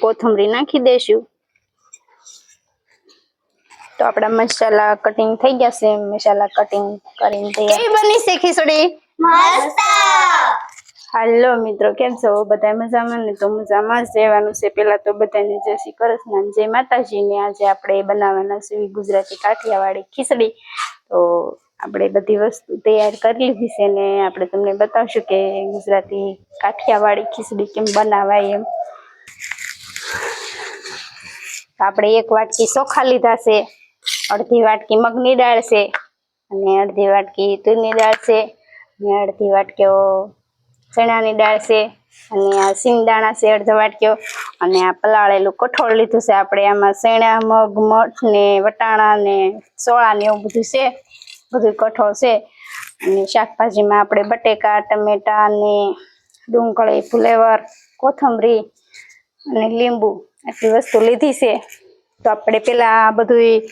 કોથમરી નાખી દેશું। तो अपना मसाला कटिंग થઈ ગયા છે। मसाला कटिंग કરીને તૈયાર કેવી બની છે ખીચડી? મસ્ત। હાલો મિત્રો, કેમ છો? બધા મજામાં ને? તો મજામાં જ રહેવાનું છે। પહેલા તો બધાને જય શ્રી કૃષ્ણ, જય માતાજી ને। આજે આપણે બનાવવાના છે ગુજરાતી કાઠિયાવાડી ખીચડી। તો આપણે બધી વસ્તુ તૈયાર કરી લીધી છે ને આપણે તમને બતાવશું કે ગુજરાતી કાઠિયાવાડી ખીચડી કેમ બનાવાય એમ। આપણે એક વાટકી ચોખા લીધા છે, અડધી વાટકી મગની દાળ છે અને અડધી વાટકી તુરની દાળ છે અને અડધી વાટકીઓ ચણાની દાળ છે અને આ સિંગદાણા છે અડધો વાટક્યો અને આ પલાળેલું કઠોળ લીધું છે આપણે। આમાં ચણા, મગ, મઠ ને વટાણા ને સોળા ને એવું બધું છે, બધું કઠોળ છે। અને શાકભાજીમાં આપણે બટેકા, ટમેટા ને ડુંગળી, ફુલેવર, કોથમરી અને લીંબુ આટલી વસ્તુ લીધી છે। તો આપણે પેલા બધું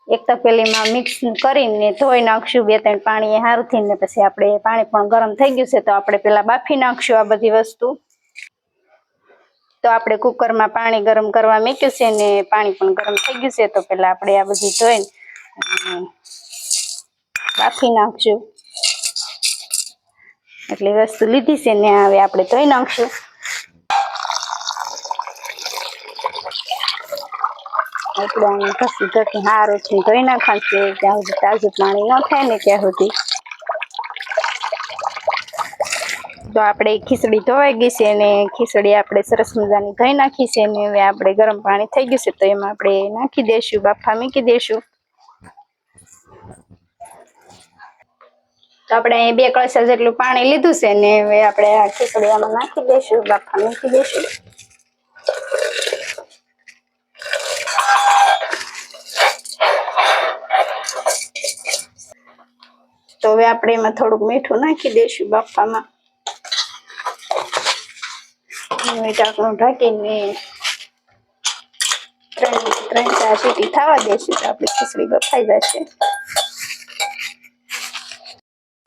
એક તપેલીમાં મિક્સ કરીને ધોઈ નાખશું 2-3 પાણી હારથી ને પછી આપણે પાણી પણ ગરમ થઈ ગયું છે તો આપણે પેલા બાફી નાખશું આ બધી વસ્તુ। તો આપણે કુકરમાં પાણી ગરમ કરવા મૂક્યું છે ને પાણી પણ ગરમ થઈ ગયું છે તો પેલા આપણે આ બધી ધોઈને બાફી નાખશું। એટલી વસ્તુ લીધી છે ને હવે આપણે ધોઈ નાખશું। આપણે આને ઘસી હારોથી ધોઈ નાખવાનું છે જ્યાં સુધી તાજું પાણી ન થાય ને ત્યાં સુધી। તો આપણે ખીચડી ધોવાઈ ગઈ છે અને ખીચડી આપણે સરસ મજાની ધોઈ નાખી છે ને હવે આપણે ગરમ પાણી થઈ ગયું છે તો એમાં આપણે નાખી દઈશું, બાફા મૂકી દઈશું। તો આપણે અહીં 2 કળશા જેટલું પાણી લીધું છે ને હવે આપણે આ ખીચડી આમાં નાખી દઈશું, બાફા મૂકી દઈશું। તો હવે આપણે એમાં થોડુંક મીઠું નાખી દઈશું બાફામાં। ઢાંકણું ઢાંકીને 3-4 સીટી થવા દઈશું તો આપણી ખીચડી બફાઈ જશે।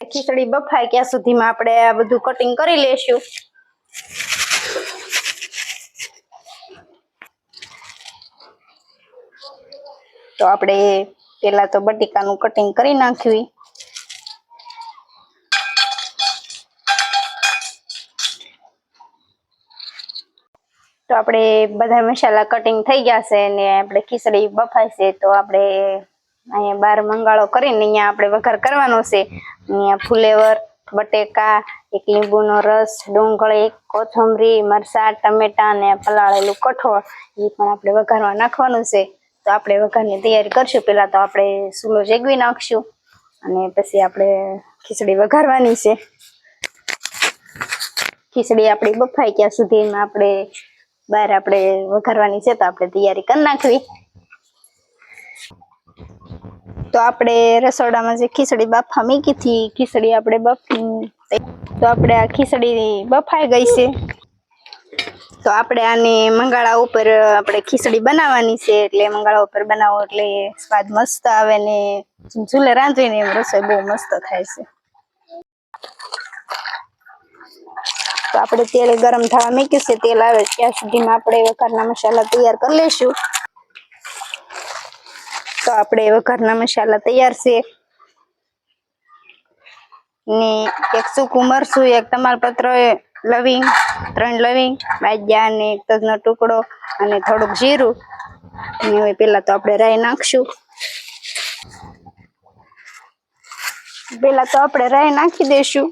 ખીચડી બફાય ત્યાં સુધીમાં આપણે આ બધું કટિંગ કરી લેશું। તો આપણે પેલા તો બટેકાનું કટિંગ કરી નાખ્યું। તો આપણે બધા મસાલા કટિંગ થઈ ગયા છે ને આપણે ખીચડી બફાય છે તો આપણે અહીંયા બાર મંગાળો કરીને અહીંયા આપણે વઘાર કરવાનો છે। અહીંયા ફુલેવર, બટેકા, એક લીંબુનો રસ, ડુંગળી, કોથમરી, મરચાં, ટમેટા અને પલાળેલું કઠોળ એ પણ આપણે વઘારવા નાખવાનું છે। તો આપણે વઘારની તૈયારી કરશું। પહેલાં તો આપણે સૂલો જેગવી નાખશું અને પછી આપણે ખીચડી વઘારવાની છે। ખીચડી આપણી બફાય ત્યાં સુધીમાં આપણે બહાર આપણે વઘારવાની છે તો આપણે તૈયારી કરી નાખવી। તો આપણે રસોડામાં જે ખીચડી બાફા મૂકી હતી ખીચડી આપણે તો આપણે આ ખીચડી બફાઈ ગઈ છે। તો આપણે આને મંગાળા ઉપર આપણે ખીચડી બનાવવાની છે એટલે મંગાળા ઉપર બનાવો એટલે સ્વાદ મસ્ત આવે ને ચૂલે રાંધીને એમ રસોઈ બહુ મસ્ત થાય છે। તો આપણે તેલ ગરમ થવા મૂક્યું છે, તેલ આવે ત્યાં સુધીમાં આપણે વઘારના મસાલા તૈયાર કરી લઈશું। તો આપણે વઘારના મસાલા તૈયાર છે ને એક સૂકું મરચું, એક તમાલપત્ર, લવિંગ, 3 લવિંગ, બાજિયા અને એક તજનો ટુકડો અને થોડુંક જીરું અને હવે પેલા તો આપણે રાઈ નાખશું। પેલા તો આપણે રાઈ નાખી દઈશું।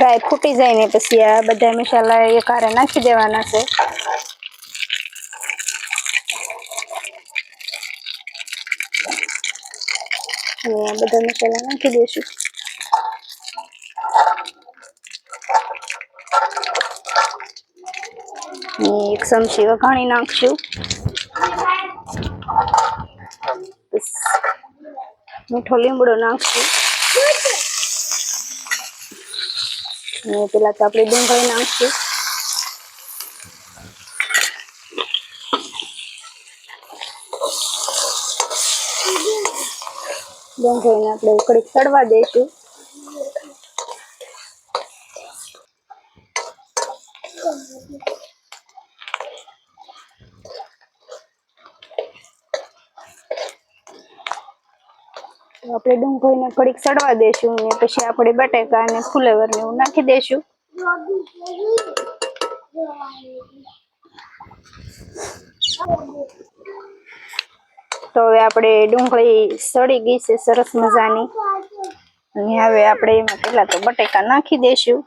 રાઈ ફૂટી જાય ને પછી આ બધા મસાલા એક હારે નાખી દેવાના છે। અને આ બધા મસાલા નાખી દઈશું। એક ચમચી વઘાણી નાખશું। મીઠો લીમડો નાખશું અને પેલા તો આપણે ડુંગળી નાખશું। ડુંગળીને આપણે કડીક તળવા દઈશું. આપણે ડુંગળીને કડીક સડવા દઈશું ને પછી આપણે બટેકા અને ફુલેવર ને એવું નાખી દઈશું. તો હવે આપણે ડુંગળી સડી ગઈ છે સરસ મજાની, અને હવે આપણે એમાં પહેલા તો બટેકા નાખી દઈશું.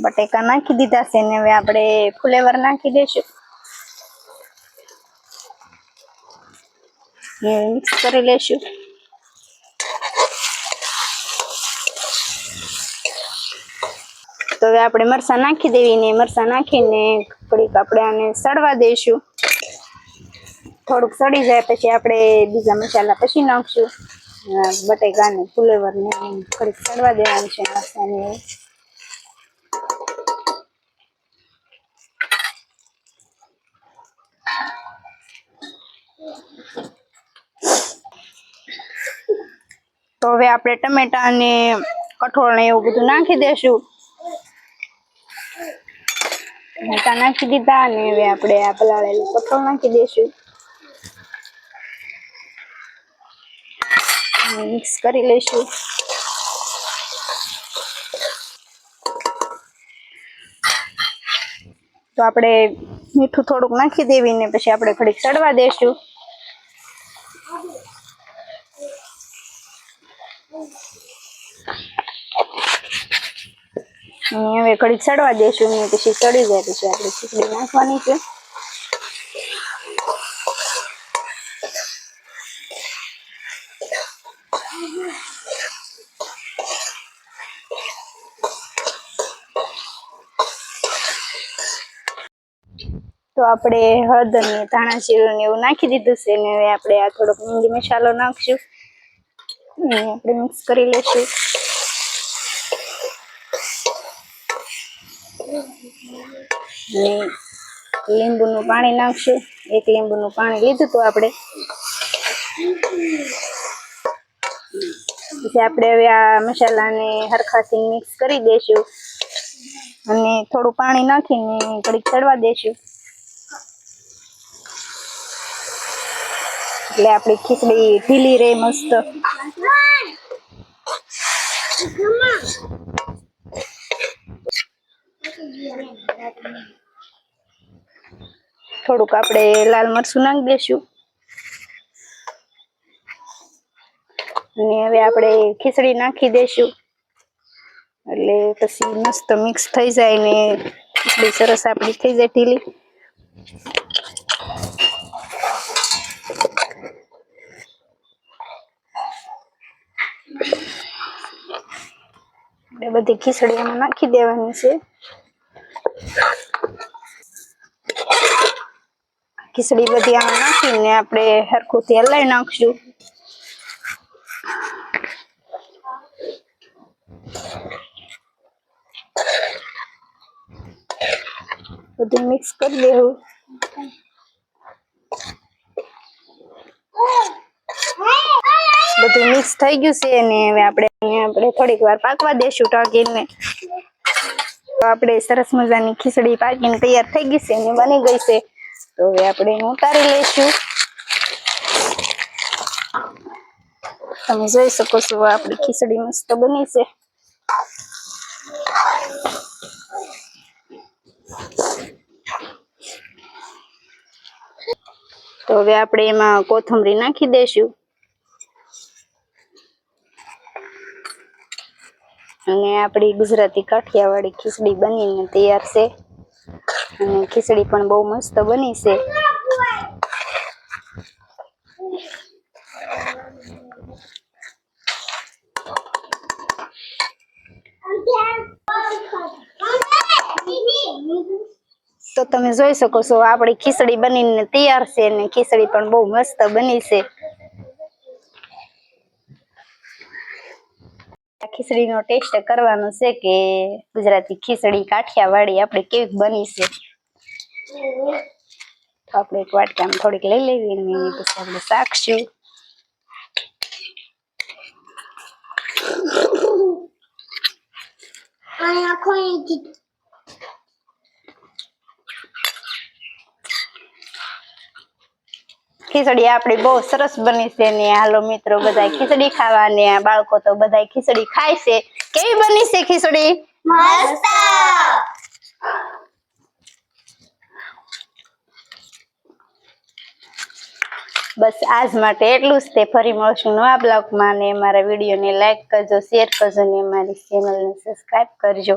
બટેકા નાખી દીધા છે ને હવે આપણે ફુલેવર નાખી દઈશું. મિક્સ કરી લેશું. તો હવે આપણે મરચાં નાખી દેવી ને મરચાં નાખીને થોડીક આપણે આને સડવા દઈશું. થોડુંક સડી જાય પછી આપણે બીજા મસાલા પછી નાખશું. બટેકા ને ફુલેવર ને થોડીક સડવા દેવાનું છે મરચાંને. તો હવે આપણે ટમેટા અને કઠોળ ને એવું બધું નાખી દેશું. ટમેટા નાખી દીધા અને હવે આપણે આ પલાળેલું કઠોળ નાખી દેશું. મિક્સ કરી લઈશું. તો આપણે મીઠું થોડુંક નાખી દેવી ને પછી આપણે ઘડીક ચડવા દેશું. હવે ઘડીક ચડવા દેશું ને પછી ચડી જાય પછી આપણે ખીચડી નાખવાની છે. તો આપણે હળદર ને ધાણા જીરું ને એવું નાખી દીધું છે ને હવે આપણે આ થોડોક મીંડી મસાલો નાખશું ને આપણે મિક્સ કરી લઈશું. લીંબુનું પાણી નાખશું. 1 લીંબુનું પાણી લીધું તો આપણે. પછી આપણે હવે આ મસાલાને હરખાથી મિક્સ કરી દઈશું અને થોડું પાણી નાખીને ઘડીક ચડવા દઈશું. એટલે આપણી ખીચડી ઢીલી રહે મસ્ત. થોડુંક આપણે લાલ મરચું નાખી દઈશું અને હવે આપણે ખીચડી નાખી દઈશું. એટલે પછી મસ્ત મિક્સ થઈ જાય ને ખીચડી સરસ આપણી થઈ જાય ઢીલી. બધી ખીચડી આમાં નાખી દેવાની છે. ખીચડી બધી આમાં નાખીને આપણે હરખુંથી હલાવી નાખશું. બધું મિક્સ કરી દેવું. બધું મિક્સ થઈ ગયું છે અને હવે આપણે થોડીક વાર પાકવા દેશું ઢાંકીને. તો આપણે સરસ મજાની ખીચડી પાકીને તૈયાર થઈ ગઈ છે અને બની ગઈ છે. તો હવે આપણે ઉતારી લઈશું. તમે જોઈ શકો છો આપણી ખીચડી મસ્ત બની છે. તો હવે આપણે એમાં કોથમરી નાખી દઈશું અને આપણી ગુજરાતી કાઠિયાવાડી ખીચડી બનીને તૈયાર છે. અને ખીચડી પણ બહુ મસ્ત બની છે. તો તમે જોઈ શકો છો આપણી ખીચડી બનીને તૈયાર છે અને ખીચડી પણ બહુ મસ્ત બની છે. ખીચડીનો ટેસ્ટ કરવાનો છે કે ગુજરાતી ખીચડી કાઠિયાવાડી આપણે કેવી બની છે. તો આપણે એક વાટકી આમ થોડીક લઈ લેવી અને એની પછી આપણે શાકશું. ખીચડી આપણી બહુ સરસ બની છે ને હાલો મિત્રો બધા ખીચડી ખાવા ને બાળકો તો બધા ખીચડી ખાય છે. કેવી બની છે ખીચડી? મસ્ત. બસ આજ માટે એટલું જ તે. ફરી મળશું નવા બ્લોગમાં ને અમારા વિડીયોને લાઈક કરજો, શેર કરજો ને અમારી ચેનલને સબસ્ક્રાઈબ કરજો.